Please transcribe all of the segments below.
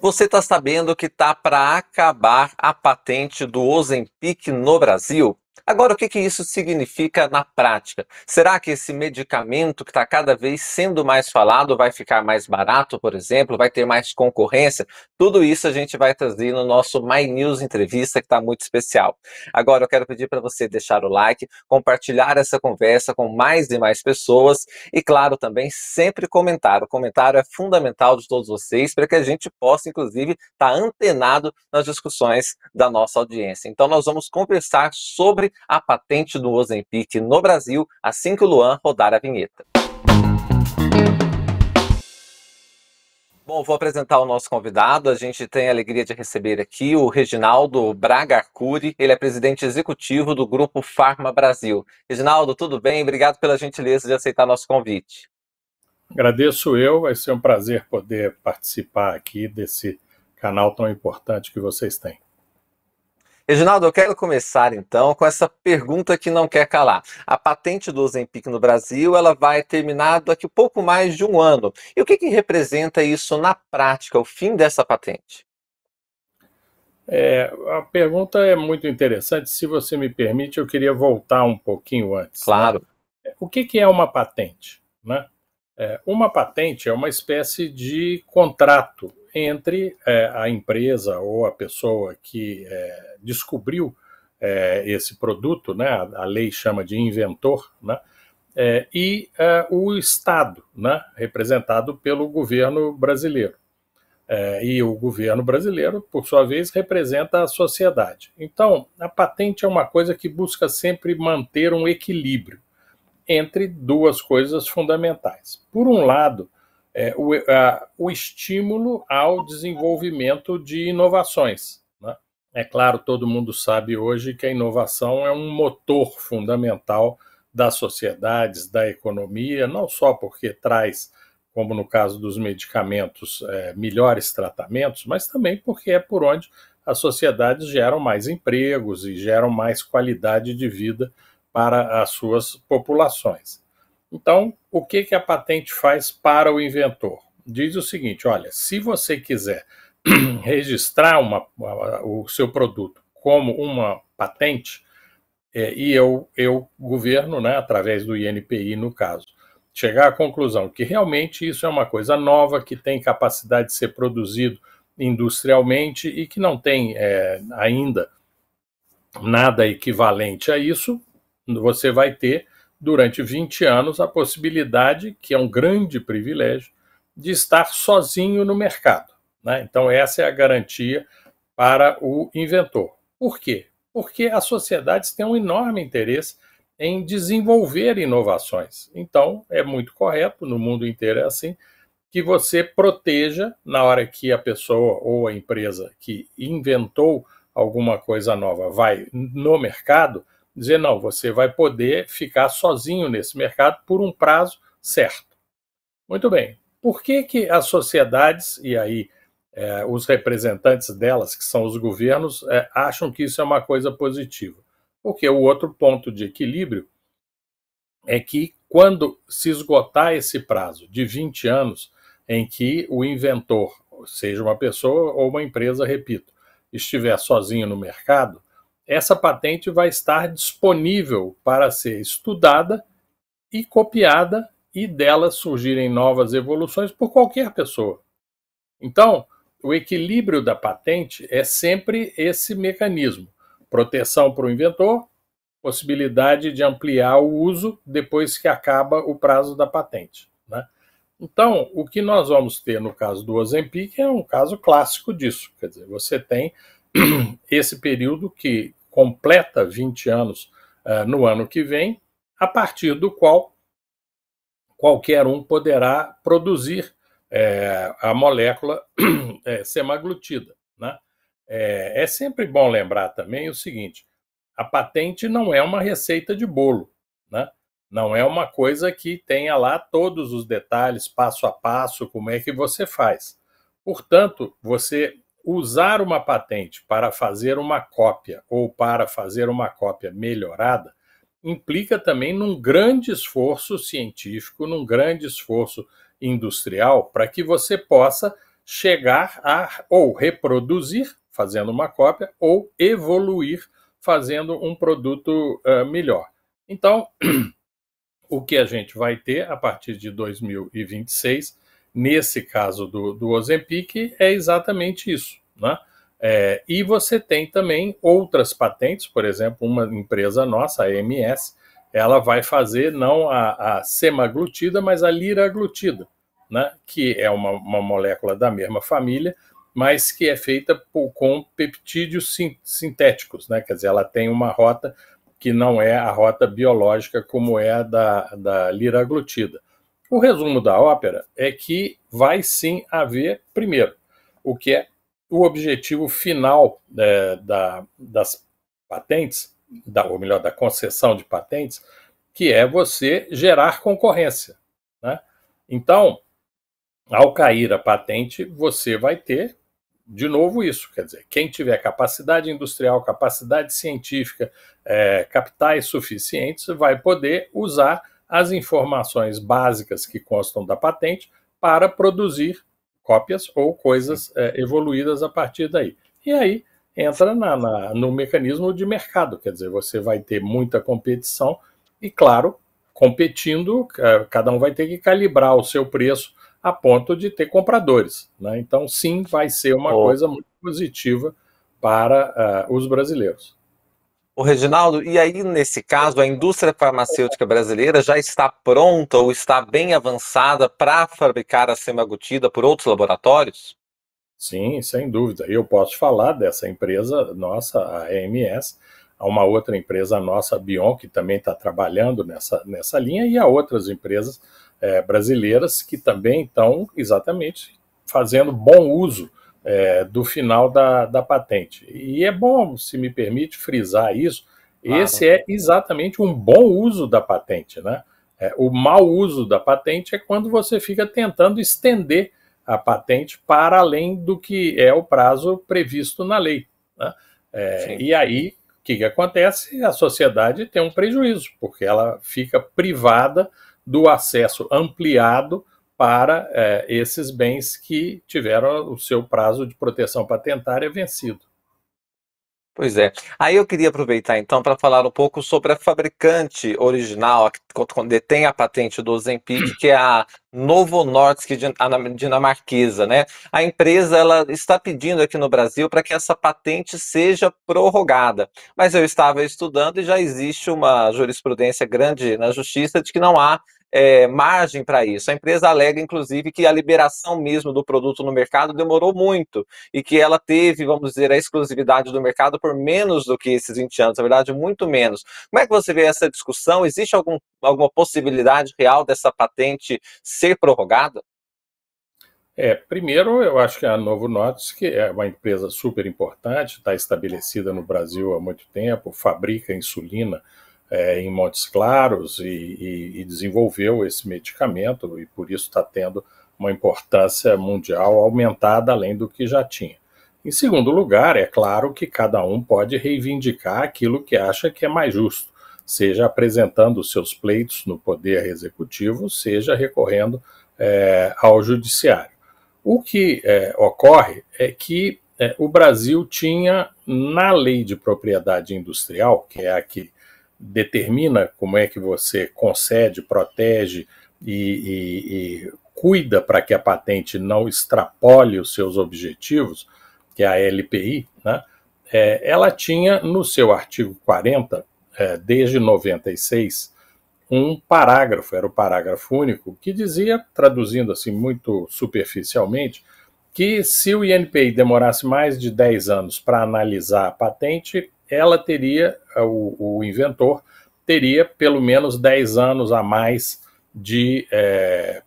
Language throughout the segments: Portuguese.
Você está sabendo que está para acabar a patente do Ozempic no Brasil? Agora, o que isso significa na prática? Será que esse medicamento que está cada vez sendo mais falado vai ficar mais barato, por exemplo? Vai ter mais concorrência? Tudo isso a gente vai trazer no nosso My News Entrevista, que está muito especial. Agora, eu quero pedir para você deixar o like, compartilhar essa conversa com mais e mais pessoas e, claro, também sempre comentar. O comentário é fundamental de todos vocês para que a gente possa, inclusive, estar antenado nas discussões da nossa audiência. Então, nós vamos conversar sobre a patente do Ozempic no Brasil assim que o Luan rodar a vinheta. Bom, vou apresentar o nosso convidado. A gente tem a alegria de receber aqui o Reginaldo Braga Arcuri. Ele é presidente executivo do Grupo Farma Brasil. Reginaldo, tudo bem? Obrigado pela gentileza de aceitar nosso convite. Agradeço eu, vai ser um prazer poder participar aqui desse canal tão importante que vocês têm. Reginaldo, eu quero começar então com essa pergunta que não quer calar. A patente do Ozempic no Brasil, ela vai terminar daqui a pouco mais de um ano. E o que representa isso na prática, o fim dessa patente? A pergunta é muito interessante. Se você me permite, eu queria voltar um pouquinho antes. Claro. Né? O que é uma patente? Né? Uma patente é uma espécie de contrato entre a empresa ou a pessoa que descobriu esse produto, né? A lei chama de inventor, né? E o Estado, né? Representado pelo governo brasileiro. E o governo brasileiro, por sua vez, representa a sociedade. Então, a patente é uma coisa que busca sempre manter um equilíbrio entre duas coisas fundamentais. Por um lado, o estímulo ao desenvolvimento de inovações. Né? É claro, todo mundo sabe hoje que a inovação é um motor fundamental das sociedades, da economia, não só porque traz, como no caso dos medicamentos, melhores tratamentos, mas também porque é por onde as sociedades geram mais empregos e geram mais qualidade de vida para as suas populações. Então, o que a patente faz para o inventor? Diz o seguinte, olha, se você quiser registrar o seu produto como uma patente, e eu governo, né, através do INPI no caso, chegar à conclusão que realmente isso é uma coisa nova, que tem capacidade de ser produzido industrialmente e que não tem ainda nada equivalente a isso, você vai ter, durante 20 anos, a possibilidade, que é um grande privilégio, de estar sozinho no mercado. Né? Então, essa é a garantia para o inventor. Por quê? Porque as sociedades têm um enorme interesse em desenvolver inovações. Então, é muito correto, no mundo inteiro é assim, que você proteja, na hora que a pessoa ou a empresa que inventou alguma coisa nova vai no mercado, dizer, não, você vai poder ficar sozinho nesse mercado por um prazo certo. Muito bem. Por que as sociedades, e aí os representantes delas, que são os governos, acham que isso é uma coisa positiva? Porque o outro ponto de equilíbrio é que quando se esgotar esse prazo de 20 anos em que o inventor, seja uma pessoa ou uma empresa, repito, estiver sozinho no mercado, essa patente vai estar disponível para ser estudada e copiada e delas surgirem novas evoluções por qualquer pessoa. Então, o equilíbrio da patente é sempre esse mecanismo: proteção para o inventor, possibilidade de ampliar o uso depois que acaba o prazo da patente. Né? Então, o que nós vamos ter no caso do Ozempic é um caso clássico disso. Quer dizer, você tem esse período que completa 20 anos no ano que vem, a partir do qual qualquer um poderá produzir a molécula semaglutida. Né? É sempre bom lembrar também o seguinte: a patente não é uma receita de bolo, né? Não é uma coisa que tenha lá todos os detalhes, passo a passo, como é que você faz. Portanto, você usar uma patente para fazer uma cópia ou para fazer uma cópia melhorada implica também num grande esforço científico, num grande esforço industrial, para que você possa chegar a ou reproduzir, fazendo uma cópia, ou evoluir, fazendo um produto melhor. Então, o que a gente vai ter a partir de 2026, nesse caso do Ozempic, é exatamente isso, né? E você tem também outras patentes, por exemplo, uma empresa nossa, a AMS, ela vai fazer não a semaglutida, mas a liraglutida, né? Que é uma molécula da mesma família, mas que é feita com peptídeos sintéticos, né? Quer dizer, ela tem uma rota que não é a rota biológica como é a da liraglutida. O resumo da ópera é que vai sim haver, primeiro, o que é o objetivo final das patentes, ou melhor, da concessão de patentes, que é você gerar concorrência, né? Então, ao cair a patente, você vai ter, de novo, isso. Quer dizer, quem tiver capacidade industrial, capacidade científica, capitais suficientes, vai poder usar as informações básicas que constam da patente para produzir cópias ou coisas evoluídas a partir daí. E aí entra no mecanismo de mercado, quer dizer, você vai ter muita competição e, claro, competindo, cada um vai ter que calibrar o seu preço a ponto de ter compradores, né? Então, sim, vai ser uma coisa muito positiva para os brasileiros. O Reginaldo, e aí nesse caso, a indústria farmacêutica brasileira já está pronta ou está bem avançada para fabricar a semaglutida por outros laboratórios? Sim, sem dúvida. Eu posso falar dessa empresa nossa, a AMS, há uma outra empresa nossa, a Bion, que também está trabalhando nessa linha, e há outras empresas brasileiras que também estão exatamente fazendo bom uso do final da patente. E é bom, se me permite frisar isso, Claro. esse é exatamente um bom uso da patente, né? O mau uso da patente é quando você fica tentando estender a patente para além do que é o prazo previsto na lei, né? E aí, o que acontece? A sociedade tem um prejuízo, porque ela fica privada do acesso ampliado para esses bens que tiveram o seu prazo de proteção patentária vencido. Pois é. Aí eu queria aproveitar então para falar um pouco sobre a fabricante original, a que detém a patente do Ozempic, que é a Novo Nordisk dinamarquesa, né? A empresa ela está pedindo aqui no Brasil para que essa patente seja prorrogada. Mas eu estava estudando e já existe uma jurisprudência grande na justiça de que não há margem para isso. A empresa alega, inclusive, que a liberação mesmo do produto no mercado demorou muito e que ela teve, vamos dizer, a exclusividade do mercado por menos do que esses 20 anos, na verdade, muito menos. Como é que você vê essa discussão? Existe alguma possibilidade real dessa patente ser prorrogada? Primeiro, eu acho que a Novo Nordisk é uma empresa super importante, está estabelecida no Brasil há muito tempo, fabrica insulina em Montes Claros e desenvolveu esse medicamento e por isso está tendo uma importância mundial aumentada além do que já tinha. Em segundo lugar, é claro que cada um pode reivindicar aquilo que acha que é mais justo, seja apresentando os seus pleitos no Poder Executivo, seja recorrendo ao Judiciário. O que ocorre é que o Brasil tinha, na lei de propriedade industrial, que é a que determina como é que você concede, protege e cuida para que a patente não extrapole os seus objetivos, que é a LPI, né? Ela tinha no seu artigo 40, desde 96, um parágrafo, era o parágrafo único, que dizia, traduzindo assim muito superficialmente, que se o INPI demorasse mais de 10 anos para analisar a patente, ela teria, o inventor teria pelo menos 10 anos a mais de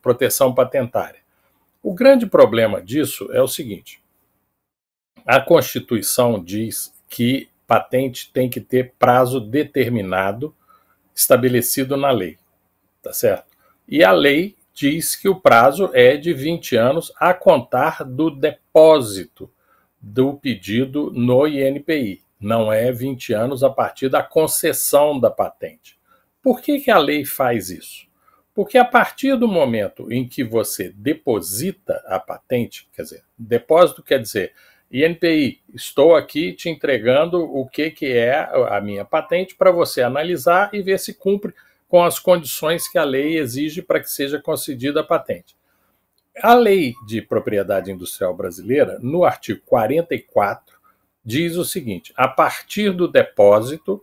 proteção patentária. O grande problema disso é o seguinte: a Constituição diz que patente tem que ter prazo determinado estabelecido na lei, tá certo? E a lei diz que o prazo é de 20 anos a contar do depósito do pedido no INPI. Não é 20 anos a partir da concessão da patente. Por que a lei faz isso? Porque a partir do momento em que você deposita a patente, quer dizer, depósito quer dizer, INPI, estou aqui te entregando o que é a minha patente para você analisar e ver se cumpre com as condições que a lei exige para que seja concedida a patente. A Lei de Propriedade Industrial Brasileira, no artigo 44, diz o seguinte: a partir do depósito,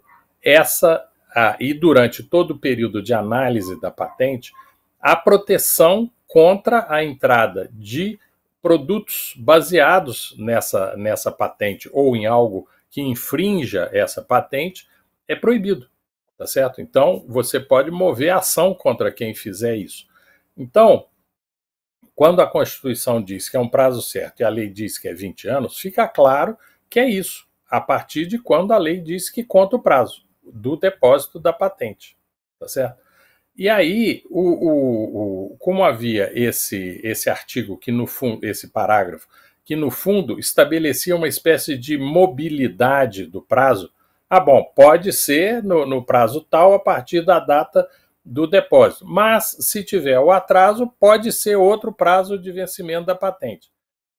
e durante todo o período de análise da patente, a proteção contra a entrada de produtos baseados nessa patente ou em algo que infrinja essa patente é proibido, tá certo? Então, você pode mover ação contra quem fizer isso. Então, quando a Constituição diz que é um prazo certo e a lei diz que é 20 anos, fica claro que é isso, a partir de quando a lei diz que conta o prazo do depósito da patente, tá certo? E aí, como havia esse artigo, que no fundo, esse parágrafo, que no fundo estabelecia uma espécie de mobilidade do prazo, bom, pode ser no prazo tal a partir da data do depósito, mas se tiver o atraso, pode ser outro prazo de vencimento da patente.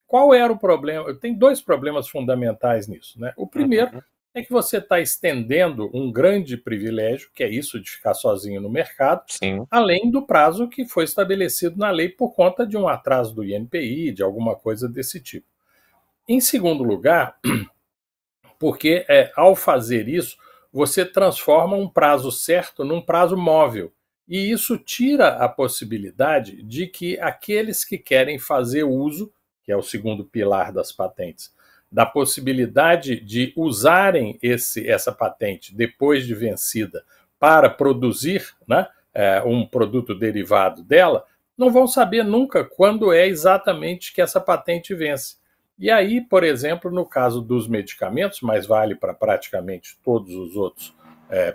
Qual era o problema? Tem dois problemas fundamentais nisso, né? O primeiro é que você está estendendo um grande privilégio, que é isso de ficar sozinho no mercado, Sim. além do prazo que foi estabelecido na lei por conta de um atraso do INPI, de alguma coisa desse tipo. Em segundo lugar, porque ao fazer isso, você transforma um prazo certo num prazo móvel. E isso tira a possibilidade de que aqueles que querem fazer uso, que é o segundo pilar das patentes, da possibilidade de usarem essa patente depois de vencida para produzir, né, um produto derivado dela, não vão saber nunca quando é exatamente que essa patente vence. E aí, por exemplo, no caso dos medicamentos, mas vale para praticamente todos os outros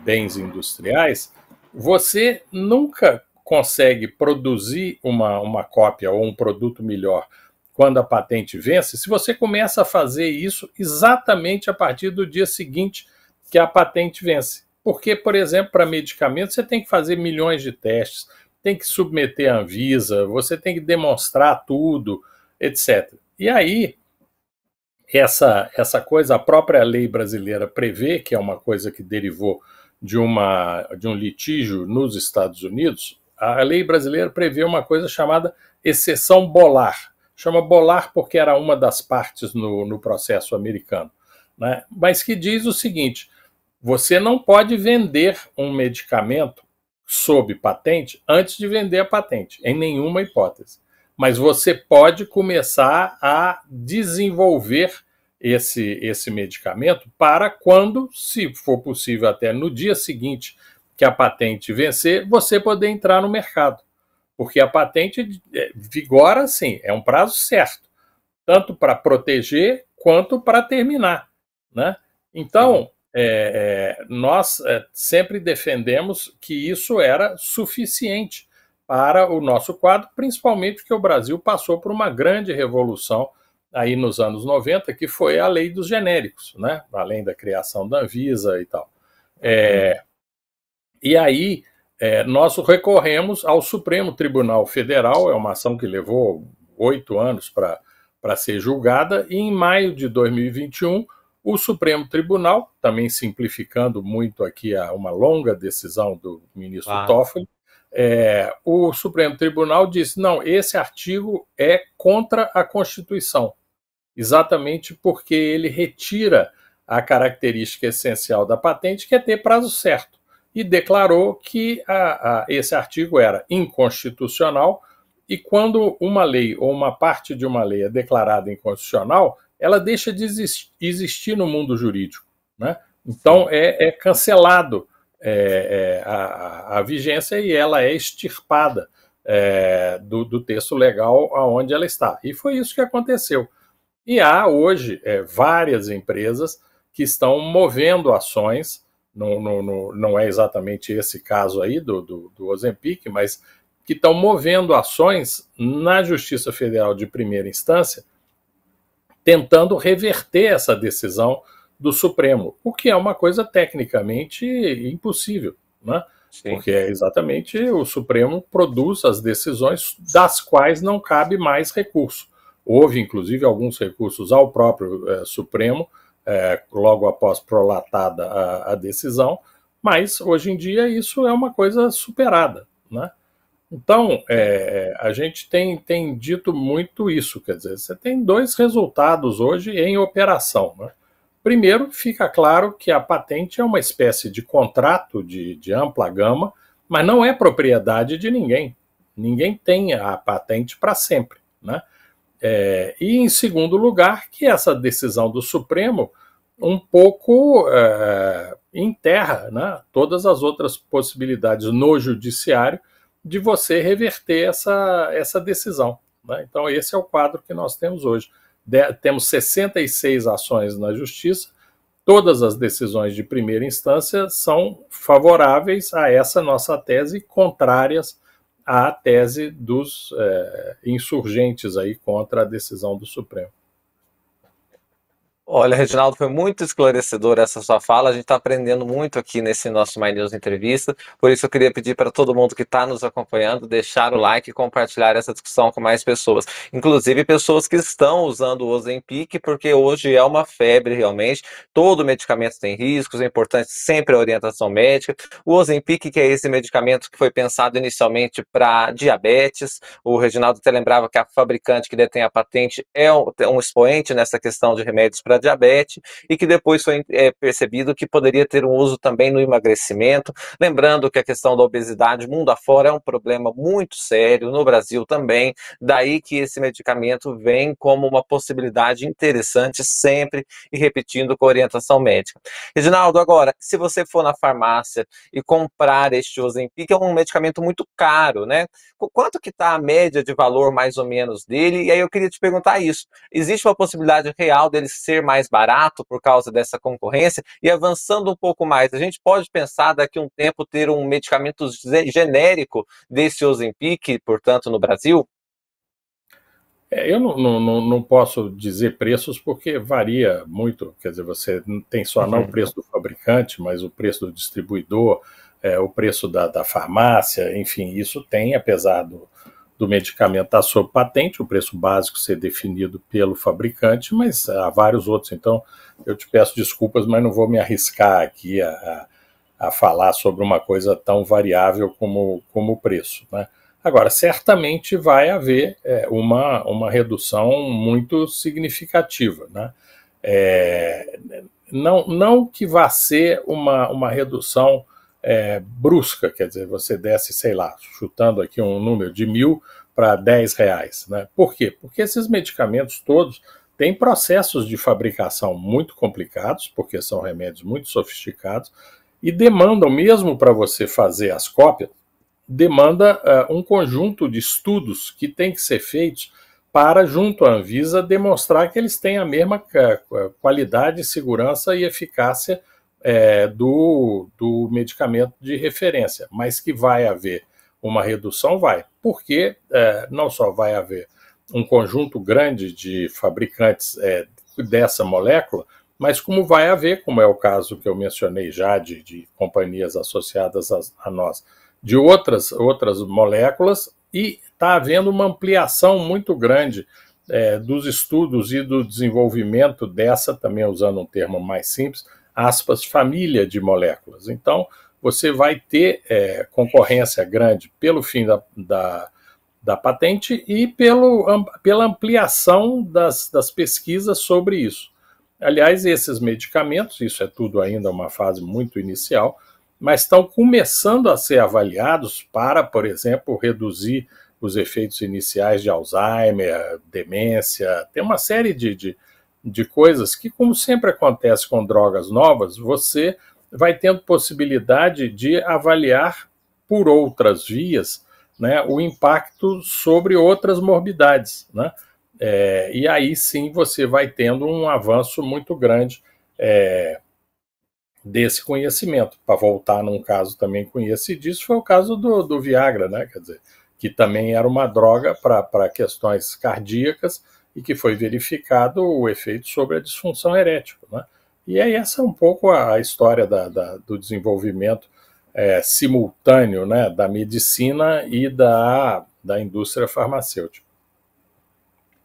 bens industriais, você nunca consegue produzir uma cópia ou um produto melhor quando a patente vence, se você começa a fazer isso exatamente a partir do dia seguinte que a patente vence. Porque, por exemplo, para medicamentos, você tem que fazer milhões de testes, tem que submeter a Anvisa, você tem que demonstrar tudo, etc. E aí, essa coisa, a própria lei brasileira prevê, que é uma coisa que derivou de um litígio nos Estados Unidos, a lei brasileira prevê uma coisa chamada exceção Bolar. Chama Bolar porque era uma das partes no processo americano, né? Mas que diz o seguinte: você não pode vender um medicamento sob patente antes de vender a patente, em nenhuma hipótese. Mas você pode começar a desenvolver esse medicamento para quando, se for possível até no dia seguinte que a patente vencer, você poder entrar no mercado. Porque a patente vigora, sim, é um prazo certo, tanto para proteger quanto para terminar, né? Então, nós sempre defendemos que isso era suficiente para o nosso quadro, principalmente porque o Brasil passou por uma grande revolução aí nos anos 90, que foi a lei dos genéricos, né? Além da criação da Anvisa e tal. E aí, nós recorremos ao Supremo Tribunal Federal, é uma ação que levou 8 anos para ser julgada, e em maio de 2021, o Supremo Tribunal, também simplificando muito aqui uma longa decisão do ministro Toffoli, o Supremo Tribunal disse: não, esse artigo é contra a Constituição, exatamente porque ele retira a característica essencial da patente, que é ter prazo certo, e declarou que esse artigo era inconstitucional, e quando uma lei ou uma parte de uma lei é declarada inconstitucional, ela deixa de existir no mundo jurídico, né? Então é cancelado a vigência e ela é extirpada do texto legal aonde ela está. E foi isso que aconteceu. E há hoje várias empresas que estão movendo ações, não é exatamente esse caso aí do Ozempic, mas que estão movendo ações na Justiça Federal de primeira instância, tentando reverter essa decisão do Supremo, o que é uma coisa tecnicamente impossível, né? Sim. porque é exatamente o Supremo produz as decisões das quais não cabe mais recurso. Houve, inclusive, alguns recursos ao próprio Supremo, logo após prolatada a decisão, mas hoje em dia isso é uma coisa superada, né? Então, a gente tem dito muito isso, quer dizer, você tem dois resultados hoje em operação, né? Primeiro, fica claro que a patente é uma espécie de contrato de ampla gama, mas não é propriedade de ninguém. Ninguém tem a patente para sempre, né? E, em segundo lugar, que essa decisão do Supremo um pouco enterra, né, todas as outras possibilidades no judiciário de você reverter essa decisão, né? Então, esse é o quadro que nós temos hoje. Temos 66 ações na Justiça, todas as decisões de primeira instância são favoráveis a essa nossa tese, contrárias à tese dos insurgentes aí contra a decisão do Supremo. Olha, Reginaldo, foi muito esclarecedor essa sua fala. A gente está aprendendo muito aqui nesse nosso My News Entrevista. Por isso, eu queria pedir para todo mundo que está nos acompanhando deixar o like e compartilhar essa discussão com mais pessoas. Inclusive, pessoas que estão usando o Ozempic, porque hoje é uma febre realmente. Todo medicamento tem riscos, é importante sempre a orientação médica. O Ozempic, que é esse medicamento que foi pensado inicialmente para diabetes. O Reginaldo até lembrava que a fabricante que detém a patente é um expoente nessa questão de remédios para diabetes, e que depois foi percebido que poderia ter um uso também no emagrecimento. Lembrando que a questão da obesidade mundo afora é um problema muito sério, no Brasil também, daí que esse medicamento vem como uma possibilidade interessante sempre e repetindo com orientação médica. Reginaldo, agora, se você for na farmácia e comprar este Ozempic, é um medicamento muito caro, né? Quanto que está a média de valor mais ou menos dele? E aí eu queria te perguntar isso. Existe uma possibilidade real dele ser mais barato por causa dessa concorrência? E avançando um pouco mais, a gente pode pensar daqui a um tempo ter um medicamento genérico desse Ozempic, portanto, no Brasil? Eu não posso dizer preços porque varia muito, quer dizer, você não tem só não o preço do fabricante, mas o preço do distribuidor, o preço da farmácia, enfim, isso tem, apesar do medicamento estar sob patente, o preço básico ser definido pelo fabricante, mas há vários outros. Então, eu te peço desculpas, mas não vou me arriscar aqui a falar sobre uma coisa tão variável como o preço, né? Agora, certamente vai haver uma redução muito significativa, né? Não que vá ser uma redução brusca, quer dizer, você desce, sei lá, chutando aqui um número de 1.000 para R$ 10, né? Por quê? Porque esses medicamentos todos têm processos de fabricação muito complicados, porque são remédios muito sofisticados, e demandam, mesmo para você fazer as cópias, demanda um conjunto de estudos que tem que ser feitos para, junto à Anvisa, demonstrar que eles têm a mesma qualidade, segurança e eficácia do medicamento de referência, mas que vai haver uma redução, vai, porque não só vai haver um conjunto grande de fabricantes dessa molécula, mas como vai haver, como é o caso que eu mencionei já, de companhias associadas a nós, de outras moléculas, e está havendo uma ampliação muito grande dos estudos e do desenvolvimento dessa, também usando um termo mais simples, aspas, família de moléculas. Então, você vai ter concorrência grande pelo fim da patente e pela ampliação das pesquisas sobre isso. Aliás, esses medicamentos, isso é tudo ainda uma fase muito inicial, mas estão começando a ser avaliados para, por exemplo, reduzir os efeitos iniciais de Alzheimer, demência, tem uma série de coisas que, como sempre acontece com drogas novas, você vai tendo possibilidade de avaliar por outras vias, né, o impacto sobre outras morbidades, né? E aí sim você vai tendo um avanço muito grande desse conhecimento. Para voltar num caso também conhecidíssimo, foi o caso do Viagra, né? Quer dizer, que também era uma droga para questões cardíacas e que foi verificado o efeito sobre a disfunção erétil, né? E aí essa é um pouco a história do desenvolvimento simultâneo, né, da medicina e da indústria farmacêutica.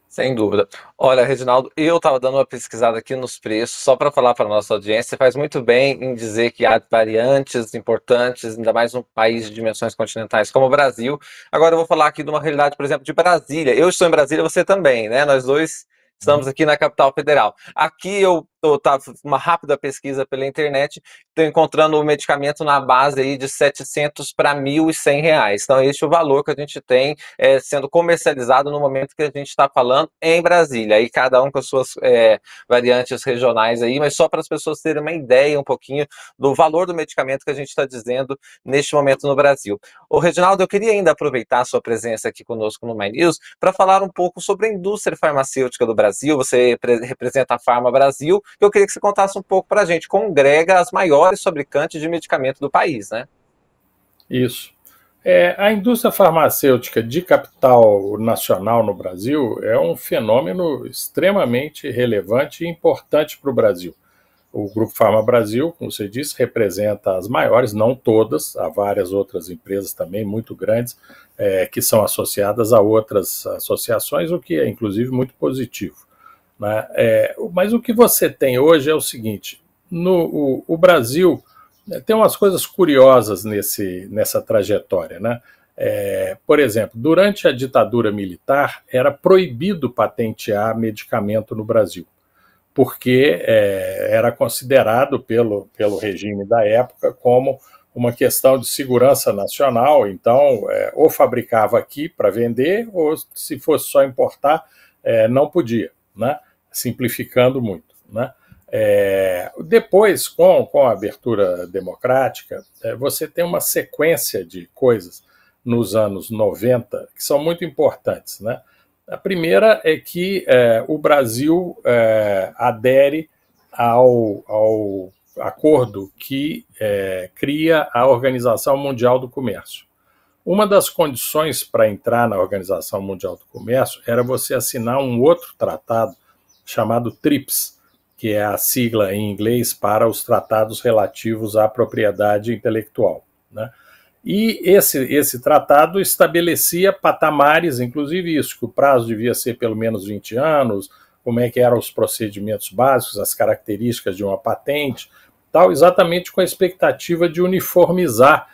Sem dúvida. Olha, Reginaldo, eu estava dando uma pesquisada aqui nos preços, só para falar para a nossa audiência, você faz muito bem em dizer que há variantes importantes, ainda mais num país de dimensões continentais como o Brasil. Agora eu vou falar aqui de uma realidade, por exemplo, de Brasília. Eu estou em Brasília, você também, né? Nós dois estamos aqui na capital federal. Aqui eu estava uma rápida pesquisa pela internet, estou encontrando o medicamento na base aí de 700 para R$ 1.100. Então, este é o valor que a gente tem sendo comercializado no momento que a gente está falando em Brasília. Aí cada um com as suas variantes regionais aí, mas só para as pessoas terem uma ideia um pouquinho do valor do medicamento que a gente está dizendo neste momento no Brasil. Ô, Reginaldo, eu queria ainda aproveitar a sua presença aqui conosco no My News para falar um pouco sobre a indústria farmacêutica do Brasil. Você representa a Pharma Brasil, eu queria que você contasse um pouco para a gente. Congrega as maiores fabricantes de medicamento do país, né? Isso. A indústria farmacêutica de capital nacional no Brasil é um fenômeno extremamente relevante e importante para o Brasil. O Grupo Pharma Brasil, como você disse, representa as maiores, não todas, há várias outras empresas também muito grandes que são associadas a outras associações, o que é inclusive muito positivo, né? Mas o que você tem hoje é o seguinte: o Brasil tem umas coisas curiosas nessa trajetória, né? Por exemplo, durante a ditadura militar era proibido patentear medicamento no Brasil, porque era considerado pelo regime da época como uma questão de segurança nacional. Então, ou fabricava aqui para vender, ou se fosse só importar, não podia, né? Simplificando muito, né? Depois, com a abertura democrática, você tem uma sequência de coisas nos anos 90 que são muito importantes, né? A primeira é que o Brasil adere ao acordo que cria a Organização Mundial do Comércio. Uma das condições para entrar na Organização Mundial do Comércio era você assinar um outro tratado chamado TRIPS, que é a sigla em inglês para os tratados relativos à propriedade intelectual, né? E esse tratado estabelecia patamares, inclusive isso, que o prazo devia ser pelo menos 20 anos, como é que eram os procedimentos básicos, as características de uma patente, tal, exatamente com a expectativa de uniformizar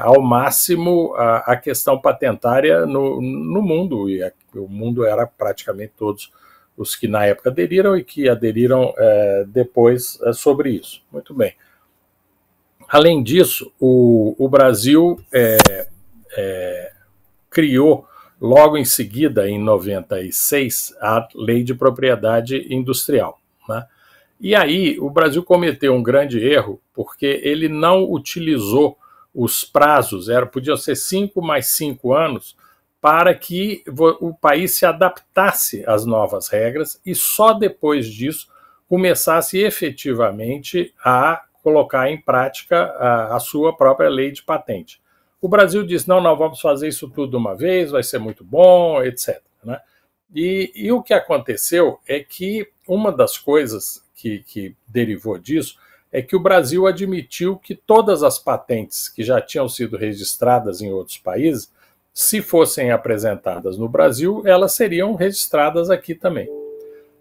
ao máximo a questão patentária no mundo, e o mundo era praticamente todos os que na época aderiram e que aderiram depois sobre isso. Muito bem. Além disso, o Brasil criou, logo em seguida, em 96, a Lei de Propriedade Industrial, né? E aí o Brasil cometeu um grande erro, porque ele não utilizou os prazos, podia ser 5 mais 5 anos, para que o país se adaptasse às novas regras e só depois disso começasse efetivamente a colocar em prática a sua própria lei de patente. O Brasil disse, não, vamos fazer isso tudo de uma vez, vai ser muito bom, etc, né? E o que aconteceu é que uma das coisas que derivou disso é que o Brasil admitiu que todas as patentes que já tinham sido registradas em outros países, se fossem apresentadas no Brasil, elas seriam registradas aqui também.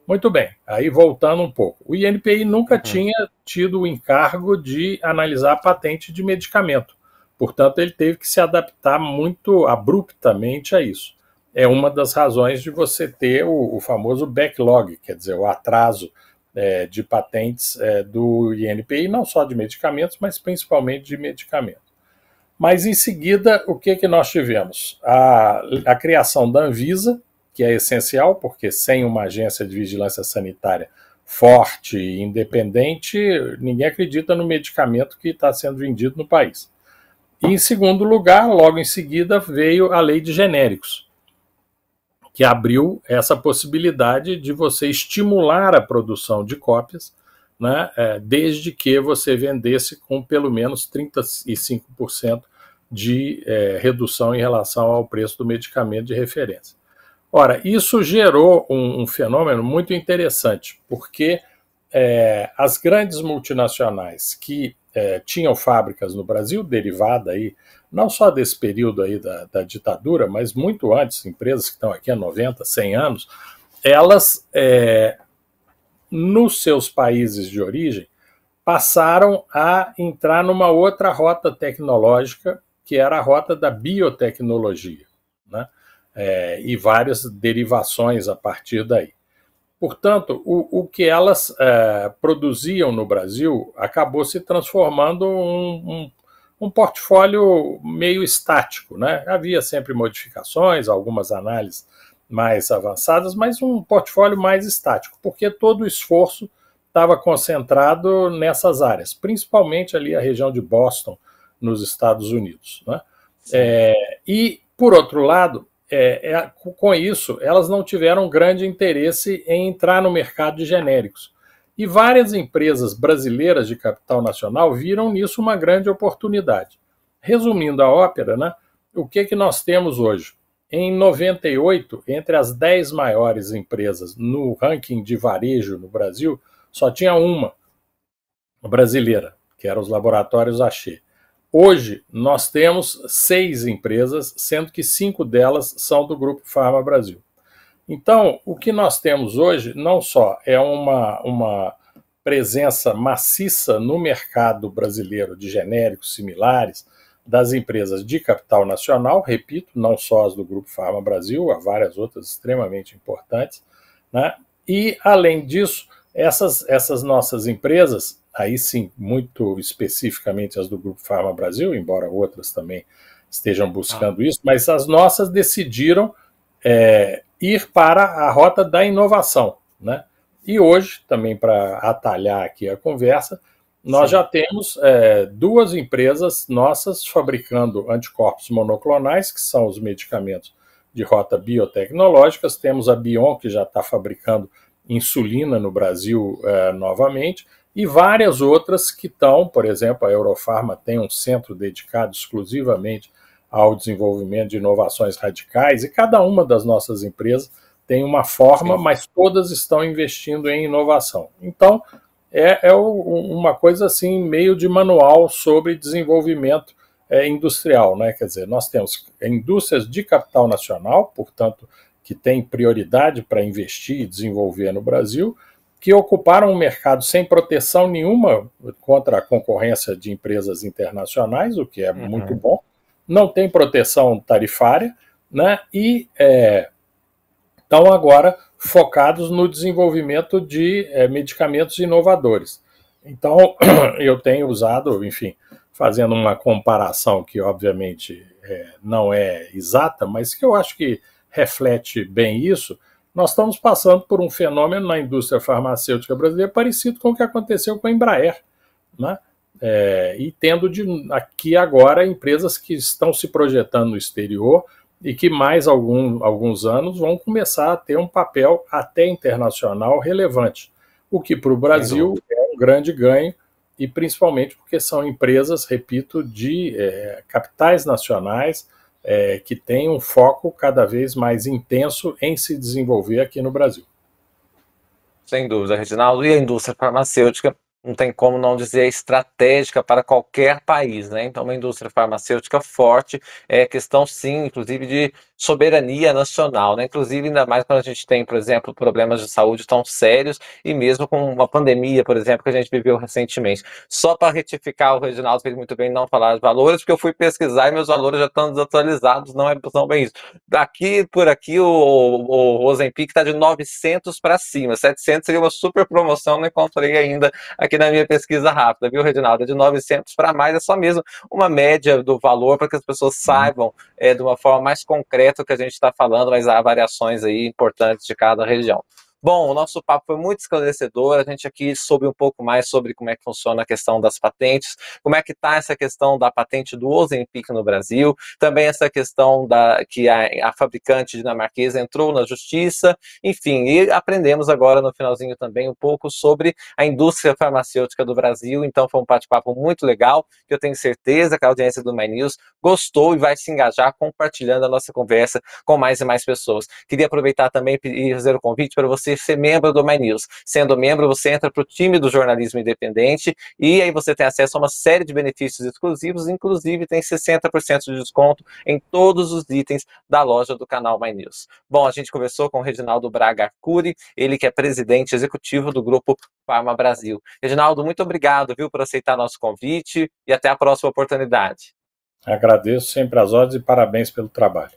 Muito bem, aí voltando um pouco. O INPI nunca tinha tido o encargo de analisar a patente de medicamento. Portanto, ele teve que se adaptar muito abruptamente a isso. É uma das razões de você ter o famoso backlog, quer dizer, o atraso de patentes do INPI, não só de medicamentos, mas principalmente de medicamentos. Mas, em seguida, o que nós tivemos? A criação da Anvisa, que é essencial, porque sem uma agência de vigilância sanitária forte e independente, ninguém acredita no medicamento que está sendo vendido no país. E, em segundo lugar, logo em seguida, veio a Lei de Genéricos, que abriu essa possibilidade de você estimular a produção de cópias, né, desde que você vendesse com pelo menos 35% de redução em relação ao preço do medicamento de referência. Ora, isso gerou um fenômeno muito interessante, porque as grandes multinacionais que tinham fábricas no Brasil, derivada aí, não só desse período aí da ditadura, mas muito antes, empresas que estão aqui há 90, 100 anos, elas, nos seus países de origem, passaram a entrar numa outra rota tecnológica, que era a rota da biotecnologia, né? E várias derivações a partir daí. Portanto, o que elas produziam no Brasil acabou se transformando um portfólio meio estático, né? Havia sempre modificações, algumas análises mais avançadas, mas um portfólio mais estático, porque todo o esforço estava concentrado nessas áreas, principalmente ali a região de Boston, nos Estados Unidos, né? E, por outro lado, com isso, elas não tiveram grande interesse em entrar no mercado de genéricos. E várias empresas brasileiras de capital nacional viram nisso uma grande oportunidade. Resumindo a ópera, né, o que nós temos hoje? Em 98, entre as 10 maiores empresas no ranking de varejo no Brasil, só tinha uma brasileira, que era os Laboratórios Axê. Hoje, nós temos 6 empresas, sendo que 5 delas são do Grupo Pharma Brasil. Então, o que nós temos hoje não só é uma presença maciça no mercado brasileiro de genéricos similares das empresas de capital nacional, repito, não só as do Grupo Pharma Brasil, há várias outras extremamente importantes, né? E, além disso, essas nossas empresas, aí sim, muito especificamente as do Grupo Pharma Brasil, embora outras também estejam buscando isso, mas as nossas decidiram ir para a rota da inovação, né? E hoje, também para atalhar aqui a conversa, nós já temos 2 empresas nossas fabricando anticorpos monoclonais, que são os medicamentos de rota biotecnológicas. Temos a Bion, que já está fabricando insulina no Brasil novamente, e várias outras que estão, por exemplo, a Eurofarma tem um centro dedicado exclusivamente ao desenvolvimento de inovações radicais, e cada uma das nossas empresas tem uma forma, mas todas estão investindo em inovação. Então, uma coisa assim, meio de manual sobre desenvolvimento industrial, né? Quer dizer, nós temos indústrias de capital nacional, portanto, que têm prioridade para investir e desenvolver no Brasil, que ocuparam um mercado sem proteção nenhuma contra a concorrência de empresas internacionais, o que é muito bom, não tem proteção tarifária, né? E estão agora focados no desenvolvimento de medicamentos inovadores. Então, eu tenho usado, enfim, fazendo uma comparação que obviamente não é exata, mas que eu acho que reflete bem isso. Nós estamos passando por um fenômeno na indústria farmacêutica brasileira parecido com o que aconteceu com a Embraer, né? E tendo aqui agora empresas que estão se projetando no exterior e que mais alguns anos vão começar a ter um papel até internacional relevante, o que para o Brasil é um grande ganho, e principalmente porque são empresas, repito, de capitais nacionais, que têm um foco cada vez mais intenso em se desenvolver aqui no Brasil. Sem dúvida, Reginaldo. E a indústria farmacêutica, não tem como não dizer, estratégica para qualquer país, né? Então, uma indústria farmacêutica forte é questão, sim, inclusive de soberania nacional, né? Inclusive, ainda mais quando a gente tem, por exemplo, problemas de saúde tão sérios e mesmo com uma pandemia, por exemplo, que a gente viveu recentemente. Só para retificar, o Reginaldo fez muito bem não falar de valores, porque eu fui pesquisar e meus valores já estão desatualizados, não bem isso. Por aqui, o Ozempic está de 900 para cima, 700 seria uma super promoção, não encontrei ainda aqui na minha pesquisa rápida, viu, Reginaldo? De 900 para mais, é só mesmo uma média do valor para que as pessoas saibam de uma forma mais concreta o que a gente está falando, mas há variações aí importantes de cada região. Bom, o nosso papo foi muito esclarecedor, a gente aqui soube um pouco mais sobre como é que funciona a questão das patentes, como é que está essa questão da patente do Ozempic no Brasil, também essa questão que a fabricante dinamarquesa entrou na justiça, enfim, e aprendemos agora no finalzinho também um pouco sobre a indústria farmacêutica do Brasil. Então foi um bate-papo muito legal, que eu tenho certeza que a audiência do My News gostou e vai se engajar compartilhando a nossa conversa com mais e mais pessoas. Queria aproveitar também e fazer o convite para você de ser membro do My News. Sendo membro, você entra para o time do jornalismo independente e aí você tem acesso a uma série de benefícios exclusivos, inclusive tem 60% de desconto em todos os itens da loja do canal My News. Bom, a gente conversou com o Reginaldo Braga Arcuri, ele que é presidente executivo do Grupo Pharma Brasil. Reginaldo, muito obrigado, viu, por aceitar nosso convite e até a próxima oportunidade. Agradeço sempre as ordens e parabéns pelo trabalho.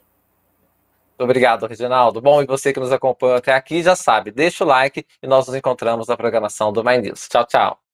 Muito obrigado, Reginaldo. Bom, e você que nos acompanha até aqui já sabe, deixa o like e nós nos encontramos na programação do My News. Tchau, tchau.